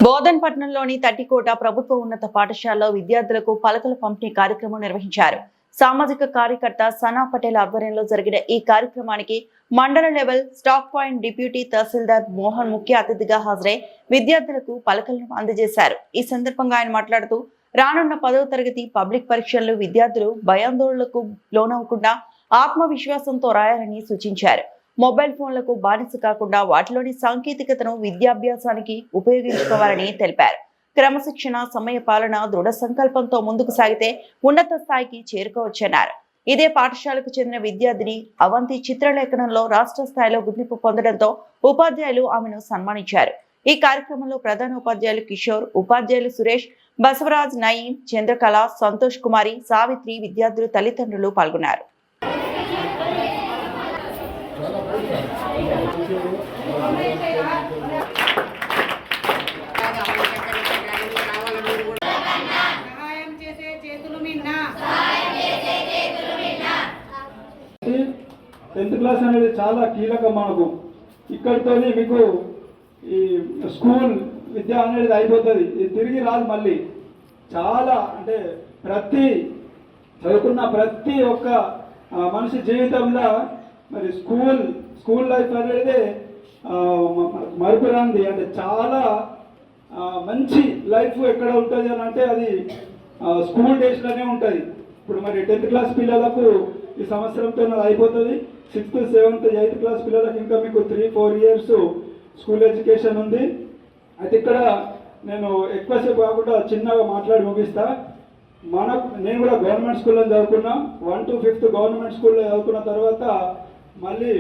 బోధన్పట్నంలోని తట్టికోట ప్రభుత్వ ఉన్నత పాఠశాలలో విద్యార్థులకు పలకల పంపిణీ కార్యక్రమం నిర్వహించారు. సామాజిక కార్యకర్త సనా పటేల్ ఆధ్వర్యంలో జరిగిన ఈ కార్యక్రమానికి మండల లెవెల్ స్టాక్ పాయింట్ డిప్యూటీ తహసీల్దార్ మోహన్ ముఖ్య అతిథిగా హాజరై విద్యార్థులకు పలకలను అందజేశారు. ఈ సందర్భంగా ఆయన మాట్లాడుతూ రానున్న 10వ తరగతి పబ్లిక్ పరీక్షల్లో విద్యార్థులు భయాందోళనలకు లోనవ్వకుండా ఆత్మవిశ్వాసంతో రాయాలని సూచించారు. మొబైల్ ఫోన్లకు బానిస కాకుండా వాటిలోని సాంకేతికతను విద్యాభ్యాసానికి ఉపయోగించుకోవాలని తెలిపారు. క్రమశిక్షణ, సమయ పాలన, దృఢ సంకల్పంతో ముందుకు సాగితే ఉన్నత స్థాయికి చేరుకోవచ్చన్నారు. ఇదే పాఠశాలకు చెందిన విద్యార్థిని అవంతి చిత్రలేఖనంలో రాష్ట్ర స్థాయిలో గుర్తింపు పొందడంతో ఉపాధ్యాయులు ఆమెను సన్మానించారు. ఈ కార్యక్రమంలో ప్రధాన ఉపాధ్యాయులు కిషోర్, ఉపాధ్యాయులు సురేష్, బసవరాజ్, నయీం, చంద్రకళ, సంతోష్ కుమారి, సావిత్రి, విద్యార్థులు, తల్లిదండ్రులు పాల్గొన్నారు. టెన్త్ క్లాస్ అనేది చాలా కీలకం మనకు. ఇక్కడితోనే మీకు ఈ స్కూల్ విద్య అనేది అయిపోతుంది, ఇది తిరిగి రాదు మళ్ళీ. చాలా అంటే చదువుకున్న ప్రతి ఒక్క మనిషి జీవితంలో మరి స్కూల్ లైఫ్ అనేది మరుపురాంది. అంటే చాలా మంచి లైఫ్ ఎక్కడ ఉంటుంది అని అంటే అది స్కూల్ డేస్లోనే ఉంటుంది. ఇప్పుడు మరి 10th క్లాస్ పిల్లలకు ఈ సంవత్సరంతో అయిపోతుంది. 6th, 7th, 8th క్లాస్ పిల్లలకు ఇంకా మీకు 3-4 years స్కూల్ ఎడ్యుకేషన్ ఉంది. అయితే ఇక్కడ నేను ఎక్కువసేపు కాకుండా చిన్నగా మాట్లాడి ముగిస్తా. నేను కూడా గవర్నమెంట్ స్కూల్లో చదువుకున్నా. 1 to 5th గవర్నమెంట్ స్కూల్లో చదువుకున్న తర్వాత మళ్ళీ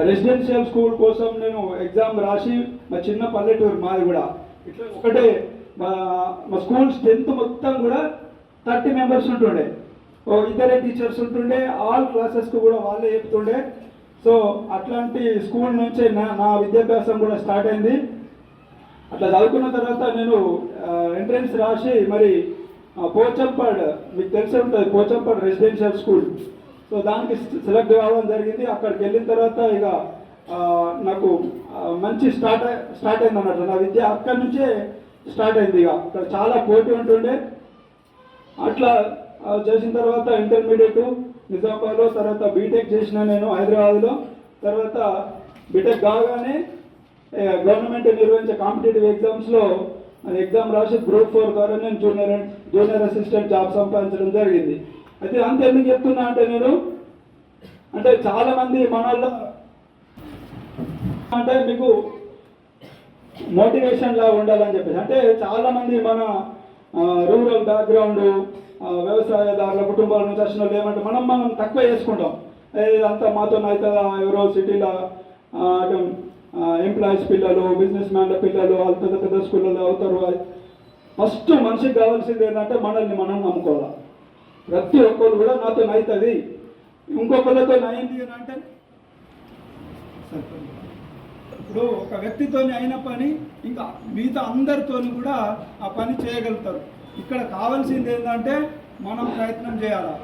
రెసిడెన్షియల్ స్కూల్ కోసం నేను ఎగ్జామ్ రాసి మా చిన్న పల్లెటూరు మాది కూడా ఇట్లా ఒకటే మా స్కూల్ స్ట్రెంత్ మొత్తం కూడా 30 members ఉంటుండే. ఇద్దరే టీచర్స్ ఉంటుండే. ఆల్ క్లాసెస్కు కూడా వాళ్ళే చెప్తుండే. సో అట్లాంటి స్కూల్ నుంచే నా విద్యాభ్యాసం కూడా స్టార్ట్ అయింది. అట్లా చదువుకున్న తర్వాత నేను ఎంట్రన్స్ రాసి మరి పోచంపాడ్, మీకు తెలిసి ఉంటుంది, పోచంపాడ్ రెసిడెన్షియల్ స్కూల్. సో దానికి సెలెక్ట్ కావడం జరిగింది. అక్కడికి వెళ్ళిన తర్వాత ఇక నాకు మంచి స్టార్ట్ అయింది అన్నట్టు. నా విద్య అక్కడి నుంచే స్టార్ట్ అయింది. ఇక అక్కడ చాలా పోటీ ఉంటుండే. అట్లా చేసిన తర్వాత ఇంటర్మీడియట్ నిజామాబాద్లో, తర్వాత బీటెక్ చేసిన నేను హైదరాబాద్లో. తర్వాత బీటెక్ కాగానే గవర్నమెంట్ నిర్వహించే కాంపిటేటివ్ ఎగ్జామ్స్లో ఎగ్జామ్ రాసి గ్రూప్ 4 ద్వారా నేను జూనియర్ అసిస్టెంట్ జాబ్ సంపాదించడం జరిగింది. అయితే అంత ఎందుకు చెప్తున్నా అంటే నేను అంటే చాలామంది మనల్లో అంటే మీకు మోటివేషన్ లాగా ఉండాలని చెప్పేసి, అంటే చాలామంది మన రూరల్ బ్యాక్గ్రౌండ్ వ్యవసాయదారుల కుటుంబాల నుంచి వచ్చిన వాళ్ళు ఏమంటే మనం తక్కువ చేసుకుంటాం. అంతా మాతో అవుతుందా, ఎవరో సిటీలో ఎంప్లాయీస్ పిల్లలు, బిజినెస్ మ్యాన్ల పిల్లలు వాళ్ళు పెద్ద స్కూళ్ళలో అవుతారు. ఫస్ట్ మనిషికి కావాల్సింది ఏంటంటే మనల్ని మనం నమ్ముకోవాలి. ప్రతి ఒక్కరు కూడా నాతో అవుతుంది, ఇంకొకరితో అయింది అని అంటే ఇప్పుడు ఒక వ్యక్తితో అయిన పని ఇంకా మిగతా అందరితో కూడా ఆ పని చేయగలుగుతారు. ఇక్కడ కావాల్సింది ఏంటంటే మనం ప్రయత్నం చేయాలా,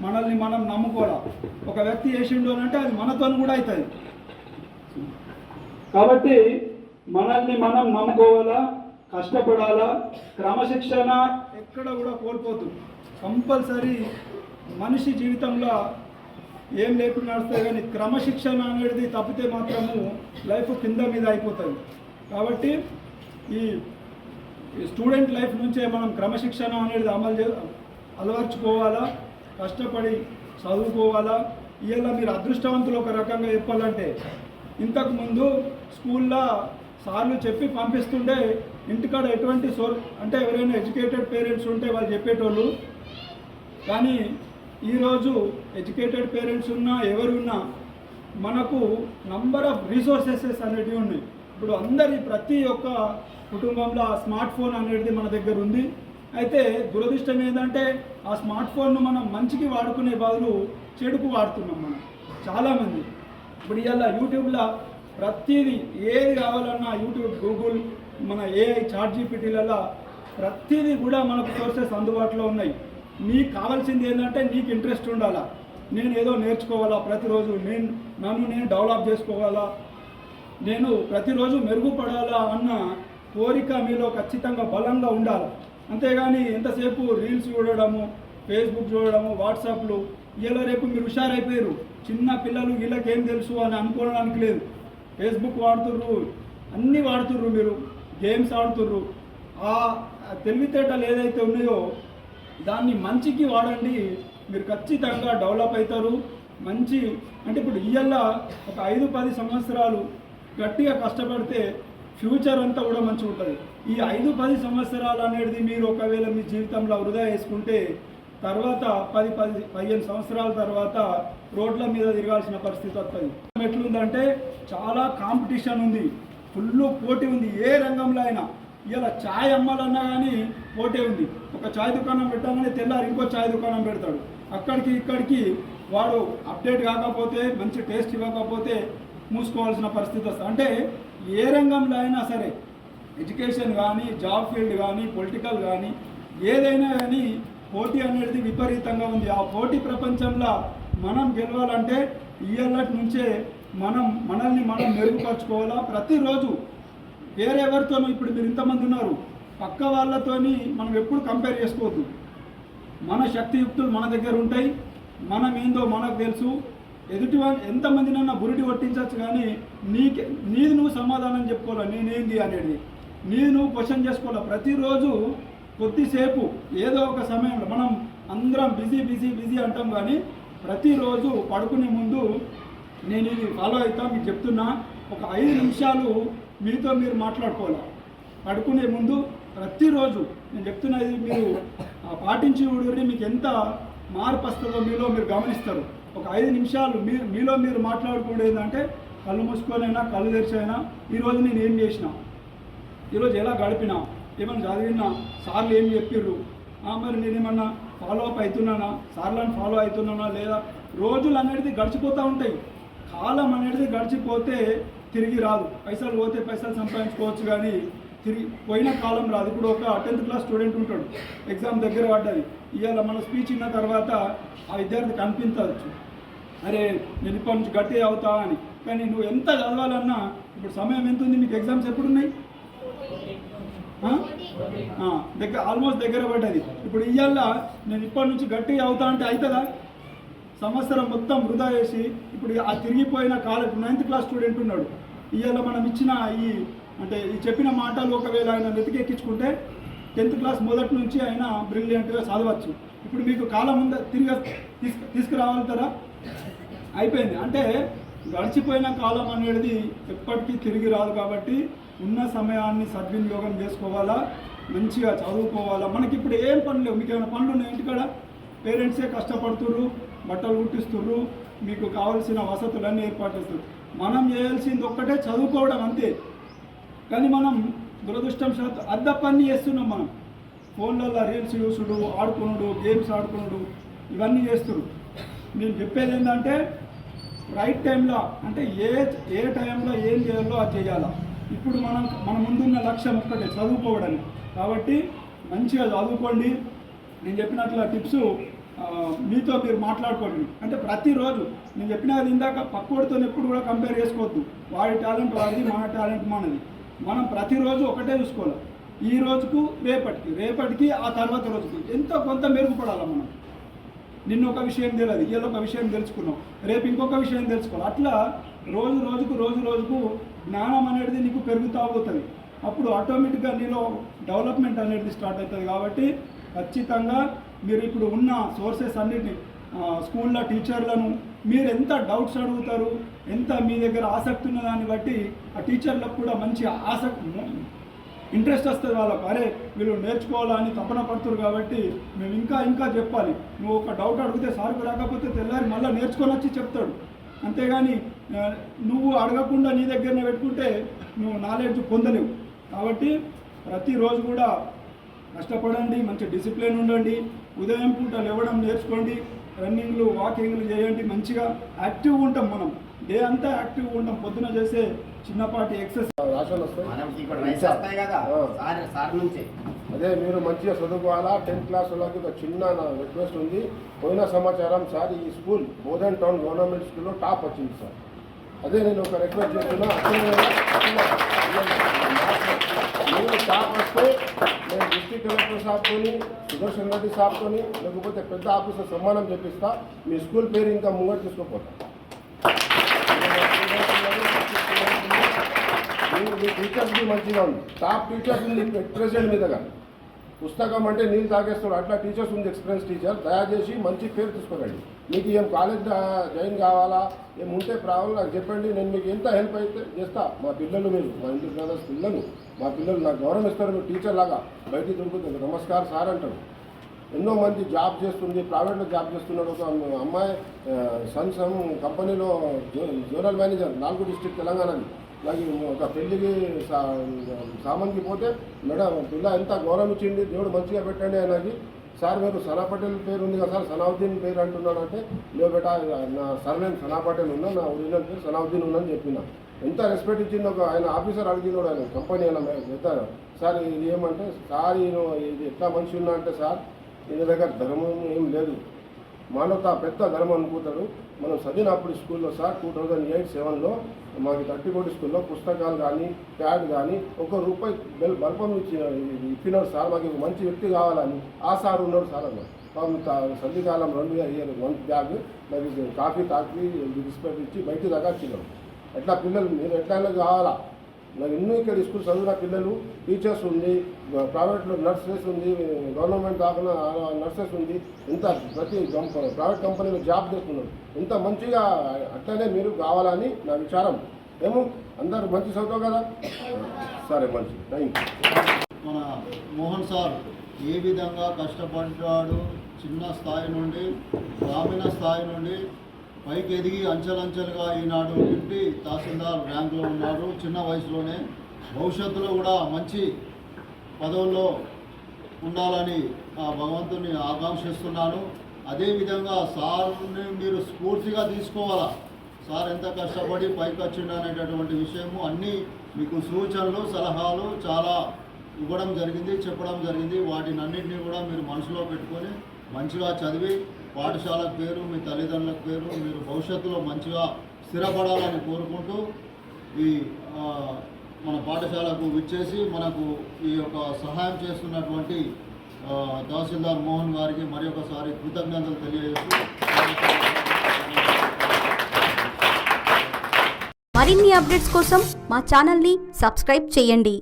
మనల్ని మనం నమ్ముకోవాలా. ఒక వ్యక్తి చేసిండు అని అంటే అది మనతో కూడా అవుతుంది. కాబట్టి మనల్ని మనం నమ్ముకోవాలా, కష్టపడాలా. క్రమశిక్షణ ఎక్కడ కూడా కోల్పోతుంది. కంపల్సరీ మనిషి జీవితంలో ఏం లేకుండా నడుస్తుంది, కానీ క్రమశిక్షణ అనేది తప్పితే మాత్రము లైఫ్ కింద మీద అయిపోతుంది. కాబట్టి ఈ స్టూడెంట్ లైఫ్ నుంచే మనం క్రమశిక్షణ అనేది అలవర్చుకోవాలా, కష్టపడి చదువుకోవాలా. ఇలా మీరు అదృష్టవంతులు ఒక రకంగా చెప్పాలంటే, ఇంతకుముందు స్కూల్లో సార్లు చెప్పి పంపిస్తుంటే ఇంటికాడ ఎటువంటి అంటే ఎవరైనా ఎడ్యుకేటెడ్ పేరెంట్స్ ఉంటే వాళ్ళు చెప్పేటోళ్ళు. కానీ ఈరోజు ఎడ్యుకేటెడ్ పేరెంట్స్ ఉన్నా ఎవరున్నా మనకు నంబర్ ఆఫ్ రిసోర్సెస్ అనేటివి ఉన్నాయి. ఇప్పుడు ప్రతి ఒక్క కుటుంబంలో ఆ స్మార్ట్ ఫోన్ అనేది మన దగ్గర ఉంది. అయితే దురదృష్టం ఏంటంటే ఆ స్మార్ట్ ఫోన్ను మనం మంచికి వాడుకునే బదులు చెడుకు వాడుతున్నాం మనం చాలామంది. ఇప్పుడు ఇలా యూట్యూబ్లో ప్రతిదీ ఏది కావాలన్నా యూట్యూబ్, గూగుల్, మన AI, ChatGPTలలో ప్రతిదీ కూడా మనకు సోర్సెస్ అందుబాటులో ఉన్నాయి. నీకు కావాల్సింది ఏంటంటే నీకు ఇంట్రెస్ట్ ఉండాలా, నేను ఏదో నేర్చుకోవాలా, ప్రతిరోజు నన్ను నేను డెవలప్ చేసుకోవాలా, నేను ప్రతిరోజు మెరుగుపడాలా అన్న కోరిక మీలో ఖచ్చితంగా బలంగా ఉండాలి. అంతేగాని ఎంతసేపు రీల్స్ చూడడము, ఫేస్బుక్ చూడడము, వాట్సాప్లు, ఇలా రేపు మీరు హుషారైపోయారు. చిన్న పిల్లలు వీళ్ళకేం తెలుసు అని అనుకోవడానికి లేదు. ఫేస్బుక్ వాడుతుర్రు, అన్నీ వాడుతుర్రు, మీరు గేమ్స్ ఆడుతుర్రు. ఆ తెలివితేటలు ఏదైతే ఉన్నాయో దాన్ని మంచికి వాడండి. మీరు ఖచ్చితంగా డెవలప్ అవుతారు. మంచి అంటే ఇప్పుడు ఇయ్యాల ఒక 5-10 సంవత్సరాలు గట్టిగా కష్టపడితే ఫ్యూచర్ అంతా కూడా మంచిగా ఉంటుంది. ఈ 5-10 సంవత్సరాలు అనేది మీరు ఒకవేళ మీ జీవితంలో వృధా చేసుకుంటే తర్వాత 10-15 సంవత్సరాల తర్వాత రోడ్ల మీద తిరగాల్సిన పరిస్థితి వస్తుంది. ఎట్లుందంటే చాలా కాంపిటీషన్ ఉంది, ఫుల్ పోటీ ఉంది. ఏ రంగంలో అయినా ఇలా ఛాయ్ అమ్మాలన్నా కానీ పోటీ ఉంది. ఒక ఛాయ్ దుకాణం పెట్టాలని తెల్లారి ఇంకో ఛాయ్ దుకాణం పెడతాడు. అక్కడికి ఇక్కడికి వాడు అప్డేట్ కాకపోతే, మంచి టేస్ట్ ఇవ్వకపోతే మూసుకోవాల్సిన పరిస్థితి వస్తుంది. అంటే ఏ రంగంలో అయినా సరే, ఎడ్యుకేషన్ కానీ, జాబ్ ఫీల్డ్ కానీ, పొలిటికల్ కానీ, ఏదైనా కానీ పోటీ అనేది విపరీతంగా ఉంది. ఆ పోటీ ప్రపంచంలో మనం గెలవాలంటే ఇయ్యాలటి నుంచే మనల్ని మనం మెరుగుపరచుకోవాలా. ప్రతిరోజు వేరెవరితోనూ, ఇప్పుడు మీరు ఇంతమంది ఉన్నారు, పక్క వాళ్ళతోని మనం ఎప్పుడు కంపేర్ చేసుకోవద్దు. మన శక్తియుక్తులు మన దగ్గర ఉంటాయి, మనం ఏందో మనకు తెలుసు. ఎదుటి ఎంతమందినన్నా బురిడి కొట్టించవచ్చు, కానీ నీది నువ్వు సమాధానం చెప్పుకోవాలి. నేనేంది అనేది నీది నువ్వు క్వశ్చన్ చేసుకోవాలి. ప్రతిరోజు కొద్దిసేపు ఏదో ఒక సమయంలో మనం అందరం బిజీ అంటాం, కానీ ప్రతిరోజు పడుకునే ముందు నేను ఇది ఫాలో అవుతా, మీకు చెప్తున్నా, ఒక 5 నిమిషాలు మీతో మీరు మాట్లాడుకోవాలి. పడుకునే ముందు ప్రతిరోజు నేను చెప్తున్నది మీరు పాటించి ఉండి మీకు ఎంత మార్పు వస్తుందో మీరు గమనిస్తారు. ఒక 5 నిమిషాలు మీలో మీరు మాట్లాడుకునేది ఏంటంటే, కళ్ళు మూసుకొనైనా కళ్ళు తెరిచైనా ఈరోజు నేను ఏం చేసినా, ఈరోజు ఎలా గడిపినా, ఏమైనా చదివినా, సార్లు ఏం చెప్పిర్రు, మరి నేనేమన్నా ఫాలో అప్ అవుతున్నానా, సార్లను ఫాలో అవుతున్నానా లేదా. రోజులు అనేది గడిచిపోతూ ఉంటాయి. కాలం అనేది గడిచిపోతే తిరిగి రాదు. పైసలు పోతే పైసలు సంపాదించుకోవచ్చు, కానీ తిరిగి పోయిన కాలం రాదు. ఇప్పుడు ఒక 10th క్లాస్ స్టూడెంట్ ఉంటాడు, ఎగ్జామ్ దగ్గర పడ్డది. ఇవాళ మన స్పీచ్ ఇన్న తర్వాత ఆ విద్యార్థికి అనిపించవచ్చు, అరే నేను ఇప్పటి నుంచి గట్టి అవుతా అని. కానీ నువ్వు ఎంత చదవాలన్నా ఇప్పుడు సమయం ఎంత ఉంది, మీకు ఎగ్జామ్స్ ఎప్పుడు ఉన్నాయి, ఆల్మోస్ట్ దగ్గర పడ్డది. ఇప్పుడు ఇవాళ నేను ఇప్పటి నుంచి గట్టిగా అవుతా అంటే అవుతుందా? సంవత్సరం మొత్తం వృధా చేసి ఇప్పుడు ఆ తిరిగిపోయిన కాలేజ్ 9th క్లాస్ స్టూడెంట్ ఉన్నాడు. ఇవాళ మనం ఇచ్చిన ఈ చెప్పిన మాటలు ఒకవేళ ఆయన వెతికెక్కించుకుంటే 10th క్లాస్ మొదటి నుంచి ఆయన బ్రిలియంట్గా చదవచ్చు. ఇప్పుడు మీకు కాలం ఉందా, తిరిగి తీసుకురావాలంటారా? అయిపోయింది. అంటే గడిచిపోయిన కాలం అనేది ఎప్పటికీ తిరిగి రాదు. కాబట్టి ఉన్న సమయాన్ని సద్వినియోగం చేసుకోవాలా, మంచిగా చదువుకోవాలా. మనకి ఇప్పుడు ఏం పనులు లేవు. మీకు ఏమైనా పనులు ఉన్నాయి ఇంటికాడ? పేరెంట్సే కష్టపడుతుర్రు, బట్టలు కుట్టిస్తుర్రు, మీకు కావాల్సిన వసతులన్నీ ఏర్పాటు చేస్తారు. మనం చేయాల్సింది ఒక్కటే చదువుకోవడం, అంతే. కానీ మనం దురదృష్టం అద్ద పని చేస్తున్నాం. మనం ఫోన్లలో రీల్స్ చూసుడు, ఆడుకునుడు, గేమ్స్ ఆడుకునుడు, ఇవన్నీ చేస్తున్నారు. నేను చెప్పేది ఏంటంటే రైట్ టైంలో, అంటే ఏ టైంలో ఏం చేయాలో అది చేయాలా. ఇప్పుడు మన ముందున్న లక్ష్యం ఒక్కటే, చదువుకోవడానికి. కాబట్టి మంచిగా చదువుకోండి. నేను చెప్పినట్ల టిప్స్ మీతో మీరు మాట్లాడుకోండి. అంటే ప్రతిరోజు నేను చెప్పిన ఇందాక పక్కోడితో ఎప్పుడు కూడా కంపేర్ చేసుకోవద్దు. వాడి టాలెంట్ వాడిది, మన టాలెంట్ మనది. మనం ప్రతిరోజు ఒకటే చూసుకోవాలి. ఈ రోజుకు రేపటికి ఆ తర్వాత రోజుకు ఎంతో కొంత మెరుగుపడాలి. మనం నిన్న ఒక విషయం తెలియదు, ఇవాళ ఒక విషయం తెలుసుకున్నాం, రేపు ఇంకొక విషయం తెలుసుకోవాలి. అట్లా రోజుకు జ్ఞానం అనేది నీకు పెరుగుతూ పోతుంది. అప్పుడు ఆటోమేటిక్గా నీలో డెవలప్మెంట్ అనేది స్టార్ట్ అవుతుంది. కాబట్టి ఖచ్చితంగా మీరు ఇప్పుడు ఉన్న సోర్సెస్ అన్నిటిని, స్కూల్లో టీచర్లను మీరు ఎంత డౌట్స్ అడుగుతారు, ఎంత మీ దగ్గర ఆసక్తి ఉన్న దాన్ని బట్టి ఆ టీచర్లకు కూడా మంచి ఇంట్రెస్ట్ వస్తుంది వాళ్ళకు. అరే వీళ్ళు నేర్చుకోవాలని తపన పడుతున్నారు, కాబట్టి మేము ఇంకా చెప్పాలి. నువ్వు ఒక డౌట్ అడిగితే సార్కు రాకపోతే తెల్లారి మళ్ళీ నేర్చుకొని వచ్చి చెప్తాడు. అంతేగాని నువ్వు అడగకుండా నీ దగ్గరనే పెట్టుకుంటే నువ్వు నాలెడ్జ్ పొందలేవు. కాబట్టి ప్రతిరోజు కూడా కష్టపడండి, మంచి డిసిప్లిన్ ఉండండి. ఉదయం పూట లేవడం నేర్చుకోండి, రన్నింగ్లు, వాకింగ్లు చేయండి. మంచిగా యాక్టివ్గా ఉంటాం. మనం డే అంతా యాక్టివ్గా ఉంటాం. పొద్దున చేసే చిన్నపాటి ఎక్సర్సైజ్. అదే మీరు మంచిగా చదువుకోవాలా. 10th క్లాస్ వాళ్ళకి ఒక చిన్న రిక్వెస్ట్ ఉంది. పోయిన సమాచారం సార్, ఈ స్కూల్ బోధన్ టౌన్ గవర్నమెంట్ స్కూల్లో టాప్ వచ్చింది సార్. అదే నేను ఒక రిక్వెస్ట్ చేస్తున్నా. మీరు స్టాఫ్ వస్తే నేను డిస్ట్రిక్ట్ కలెక్టర్ సాబ్తోని, సుదర్శన్ రెడ్డి సాబ్తోని, లేకపోతే పెద్ద ఆఫీసర్ సమ్మానం చెప్పిస్తా. మీ స్కూల్ పేరు ఇంకా ముంగట్ తీసుకోపోతా. మీ టీచర్స్కి మంచిగా ఉంది. టాప్ టీచర్స్ ఉంది ప్రెసిడెంట్ మీద కానీ పుస్తకం అంటే నీళ్ళు తాగేస్తాడు అట్లా టీచర్స్ ఉంది. ఎక్స్పీరియన్స్ టీచర్ దయచేసి మంచి పేరు తీసుకోకండి. మీకు ఏం కాలేజ్ జాయిన్ కావాలా, ఏముంటే ప్రాబ్లం నాకు చెప్పండి. నేను మీకు ఎంత హెల్ప్ అయితే చేస్తా. మా పిల్లలు మీరు మా ఇంటి బ్రదర్స్ పిల్లలు, మా పిల్లలు నాకు గౌరవం ఇస్తారు. మీరు టీచర్ లాగా బయటికి దొరుకుతుంది నమస్కారం సార్ అంటారు. ఎన్నో మంది జాబ్ చేస్తుంది, ప్రైవేట్లో జాబ్ చేస్తున్నాడు. ఒక అమ్మాయి సన్సమ్ కంపెనీలో జోనల్ మేనేజర్ 4 డిస్ట్రిక్ట్ తెలంగాణది. నాకు ఒక పెళ్ళికి సామాన్కి పోతే మేడం పిల్ల ఎంత గౌరవం ఇచ్చింది, దేవుడు మంచిగా పెట్టండి ఆయనకి. సార్ మీరు సనా పటేల్ పేరు ఉంది కదా సార్, సనావుద్దీన్ పేరు అంటున్నాను అంటే లేదు బేటా నా సర్నేమ్ సనా పటేల్ ఉన్నా, నా ఒరిజినల్ పేరు సనావుద్దీన్ ఉందని చెప్పిన. ఎంత రెస్పెక్ట్ ఇచ్చింది. ఒక ఆయన ఆఫీసర్ అడిగినాడు, ఆయన కంపెనీ ఆయన పెడతారు సార్ ఇది ఏమంటే సార్ ఈయన ఇది ఎట్లా మనిషి ఉన్నా అంటే సార్ ఈయన దగ్గర ధర్మం ఏం లేదు, మానవత పెద్ద ధర్మం అనుకుంటాడు. మనం చదివినప్పుడు స్కూల్లో సార్ 2008-07లో మాకు 30 కోటి స్కూల్లో పుస్తకాలు కానీ ప్యాడ్ కానీ ₹1 బల్పం ఇప్పినాడు సార్. మాకు మంచి వ్యక్తి కావాలని ఆ సార్ ఉన్నాడు సార్ అన్న. చలికాలం 1 బ్యాగ్ నాకు కాఫీ బిస్కెట్ ఇచ్చి బయటికి దాకా వచ్చినాం. ఎట్లా పిల్లలు మీరు ఎట్లా కావాలా. నాకు ఎన్నో ఇక్కడ స్కూల్ చదివిన పిల్లలు టీచర్స్ ఉంది, ప్రైవేట్లో నర్సెస్ ఉంది, గవర్నమెంట్ కాకుండా నర్సెస్ ఉంది. ఇంత ప్రతి ప్రైవేట్ కంపెనీలో జాబ్ చేస్తున్నారు. ఇంత మంచిగా అట్లనే మీరు కావాలని నా విచారం. ఏమో అందరు మంచి చదువుతావు కదా సరే మంచి థ్యాంక్ యూ. మన మోహన్ సార్ ఏ విధంగా కష్టపడ్డాడు, చిన్న స్థాయి నుండి గ్రామీణ స్థాయి నుండి పైకి ఎదిగి అంచెలంచెలుగా ఈనాడు డిప్యూటీ తహసీల్దార్ ర్యాంకులో ఉన్నాడు. చిన్న వయసులోనే భవిష్యత్తులో కూడా మంచి పదవుల్లో ఉండాలని భగవంతుని ఆకాంక్షిస్తున్నాను. అదేవిధంగా సార్ని మీరు స్ఫూర్తిగా తీసుకోవాలా. సార్ ఎంత కష్టపడి పైకి వచ్చిండు అనేటటువంటి విషయము అన్నీ మీకు సూచనలు సలహాలు చాలా ఇవ్వడం జరిగింది, చెప్పడం జరిగింది. వాటిని అన్నింటినీ కూడా మీరు మనసులో పెట్టుకొని మంచిగా చదివి పాఠశాల పేరు, మీ తల్లిదండ్రుల పేరు, మీరు భవిష్యత్తులో మంచిగా స్థిరపడాలని కోరుకుంటూ ఈ మన పాఠశాలకు విచ్చేసి మనకు ఈ యొక్క సహాయం చేస్తున్నటువంటి తహసీల్దార్ మోహన్ గారికి మరి ఒకసారి కృతజ్ఞతలు తెలియజేస్తూ మరిన్ని అప్డేట్స్ కోసం మా ఛానల్ని సబ్స్క్రైబ్ చేయండి.